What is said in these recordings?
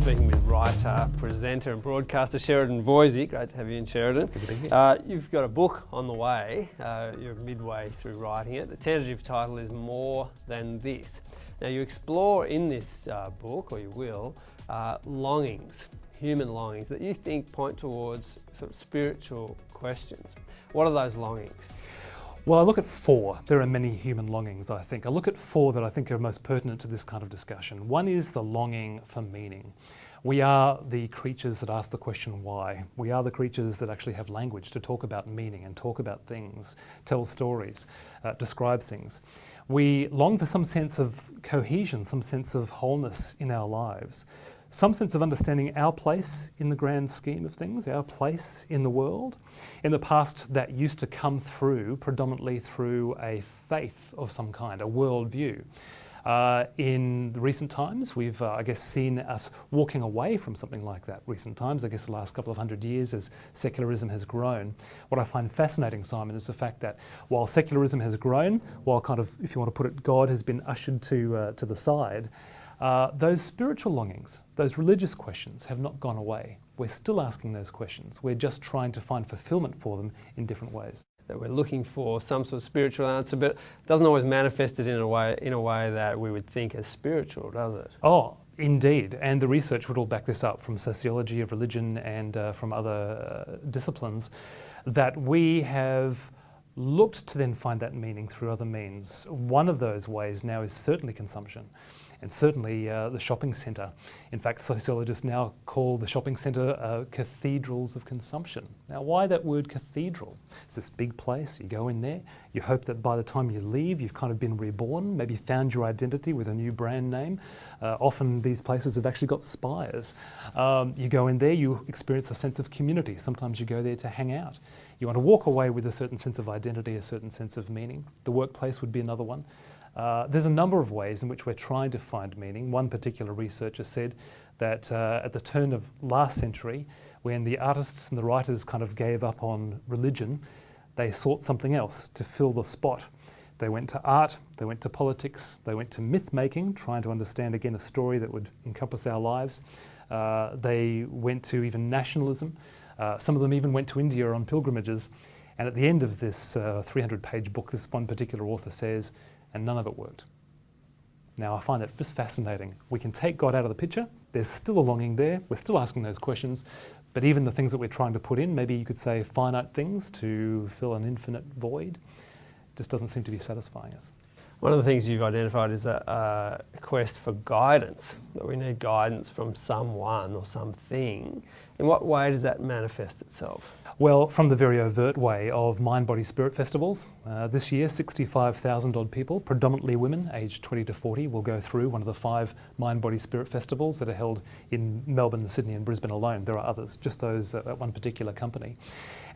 speaking with writer, presenter and broadcaster Sheridan Voysey. Great to have you in, Sheridan. Good to be here. You've got a book on the way. You're midway through writing it. The tentative title is More Than This. Now you explore in this book, or you will, longings, human longings that you think point towards sort of spiritual questions. What are those longings? Well, I look at four. There are many human longings, I think. I look at four that I think are most pertinent to this kind of discussion. One is the longing for meaning. We are the creatures that ask the question why. We are the creatures that actually have language to talk about meaning and talk about things, tell stories, describe things. We long for some sense of cohesion, some sense of wholeness in our lives, some sense of understanding our place in the grand scheme of things, our place in the world. In the past, that used to come through predominantly through a faith of some kind, a worldview. In the recent times, we've, I guess, seen us walking away from something like that. Recent times, I guess the last couple of hundred years as secularism has grown. What I find fascinating, Simon, is the fact that while secularism has grown, while kind of, if you want to put it, God has been ushered to the side, those spiritual longings, those religious questions have not gone away. We're still asking those questions. We're just trying to find fulfillment for them in different ways. That we're looking for some sort of spiritual answer, but it doesn't always manifest it in a way that we would think as spiritual, does it? Oh, indeed. And the research would all back this up from sociology of religion and from other disciplines, that we have looked to then find that meaning through other means. One of those ways now is certainly consumption. And certainly the shopping centre. In fact, sociologists now call the shopping centre cathedrals of consumption. Now, why that word cathedral? It's this big place, you go in there, you hope that by the time you leave, you've kind of been reborn, maybe found your identity with a new brand name. Often these places have actually got spires. You go in there, you experience a sense of community. Sometimes you go there to hang out. You want to walk away with a certain sense of identity, a certain sense of meaning. The workplace would be another one. There's a number of ways in which we're trying to find meaning. One particular researcher said that at the turn of last century, when the artists and the writers kind of gave up on religion, they sought something else to fill the spot. They went to art, they went to politics, they went to myth making, trying to understand again a story that would encompass our lives. They went to even nationalism. Some of them even went to India on pilgrimages. And at the end of this 300-page book, this one particular author says, and none of it worked. Now, I find that just fascinating. We can take God out of the picture. There's still a longing there. We're still asking those questions. But even the things that we're trying to put in, maybe you could say finite things to fill an infinite void, just doesn't seem to be satisfying us. One of the things you've identified is a quest for guidance, that we need guidance from someone or something. In what way does that manifest itself? Well, from the very overt way of Mind, Body, Spirit festivals. This year, 65,000 odd people, predominantly women, aged 20 to 40, will go through one of the 5 Mind, Body, Spirit festivals that are held in Melbourne, Sydney and Brisbane alone. There are others, just those at one particular company.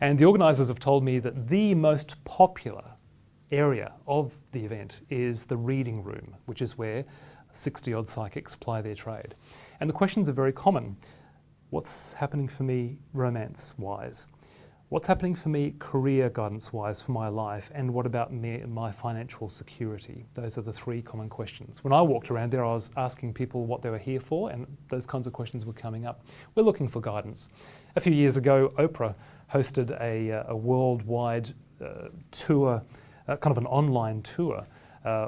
And the organisers have told me that the most popular area of the event is the reading room, which is where 60 odd psychics ply their trade. And the questions are very common. What's happening for me romance-wise? What's happening for me career guidance-wise for my life? And what about me and my financial security? Those are the 3 common questions. When I walked around there, I was asking people what they were here for, and those kinds of questions were coming up. We're looking for guidance. A few years ago, Oprah hosted a worldwide tour, kind of an online tour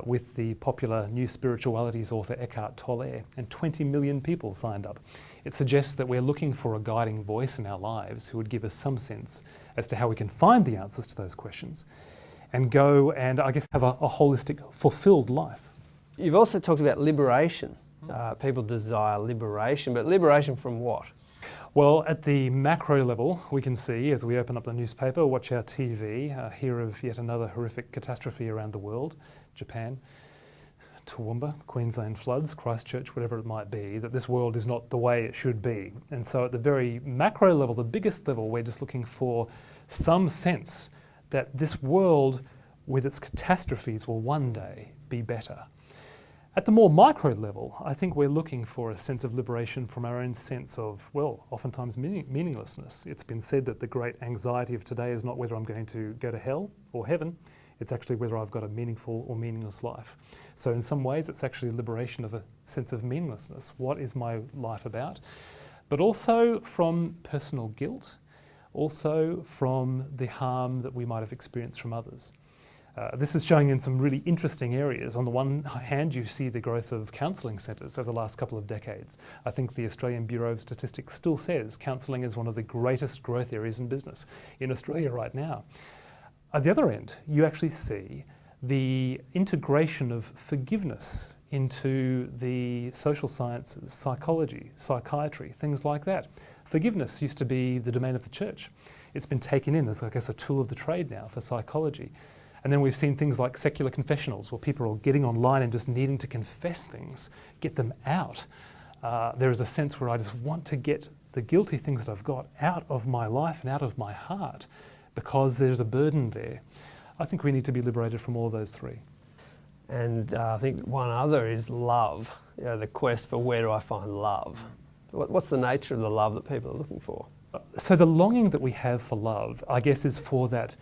with the popular New Spiritualities author Eckhart Tolle, and 20 million people signed up. It suggests that we're looking for a guiding voice in our lives who would give us some sense as to how we can find the answers to those questions and go and, I guess, have a holistic, fulfilled life. You've also talked about liberation. People desire liberation, but liberation from what? Well, at the macro level, we can see, as we open up the newspaper, watch our TV, hear of yet another horrific catastrophe around the world, Japan, Toowoomba, Queensland floods, Christchurch, whatever it might be, that this world is not the way it should be. And so at the very macro level, the biggest level, we're just looking for some sense that this world with its catastrophes will one day be better. At the more micro level, I think we're looking for a sense of liberation from our own sense of, well, oftentimes meaninglessness. It's been said that the great anxiety of today is not whether I'm going to go to hell or heaven, it's actually whether I've got a meaningful or meaningless life. So in some ways, it's actually a liberation of a sense of meaninglessness. What is my life about? But also from personal guilt, also from the harm that we might have experienced from others. This is showing in some really interesting areas. On the one hand, you see the growth of counselling centres over the last couple of decades. I think the Australian Bureau of Statistics still says counselling is one of the greatest growth areas in business in Australia right now. At the other end, you actually see the integration of forgiveness into the social sciences, psychology, psychiatry, things like that. Forgiveness used to be the domain of the church. It's been taken in as, I guess, a tool of the trade now for psychology. And then we've seen things like secular confessionals, where people are getting online and just needing to confess things, get them out. There is a sense where I just want to get the guilty things that I've got out of my life and out of my heart, because there's a burden there. I think we need to be liberated from all those three. And I think one other is love, the quest for where do I find love? What's the nature of the love that people are looking for? So the longing that we have for love, I guess, is for that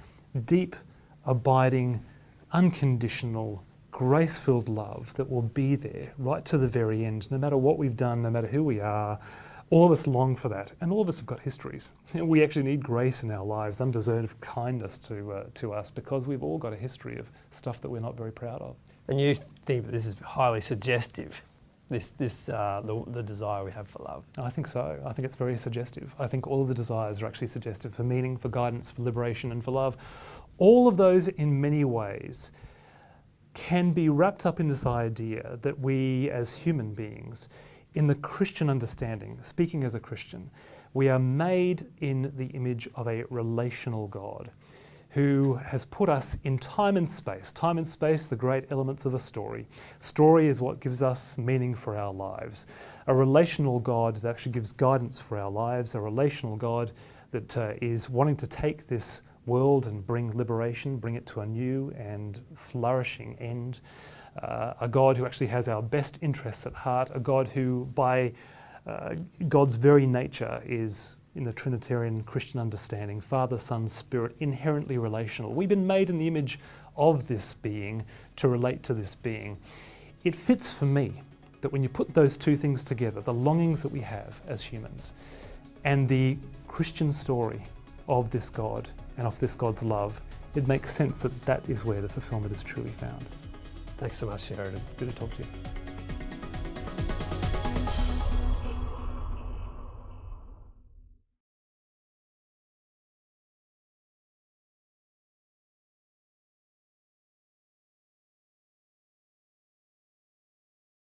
deep, abiding, unconditional, grace-filled love that will be there right to the very end, no matter what we've done, no matter who we are. All of us long for that, and all of us have got histories. We actually need grace in our lives, undeserved kindness to us, because we've all got a history of stuff that we're not very proud of. And you think that this is highly suggestive, the desire we have for love? I think so. I think it's very suggestive. I think all of the desires are actually suggestive for meaning, for guidance, for liberation, and for love. All of those, in many ways, can be wrapped up in this idea that we as human beings, in the Christian understanding, speaking as a Christian, we are made in the image of a relational God who has put us in time and space. Time and space, the great elements of a story. Story is what gives us meaning for our lives. A relational God that actually gives guidance for our lives, a relational God that is wanting to take this world and bring liberation, bring it to a new and flourishing end. A God who actually has our best interests at heart, a God who by God's very nature is, in the Trinitarian Christian understanding, Father, Son, Spirit, inherently relational. We've been made in the image of this being to relate to this being. It fits for me that when you put those two things together, the longings that we have as humans and the Christian story of this God and of this God's love, it makes sense that that is where the fulfillment is truly found. Thanks so much, Sheridan. Good to talk to you.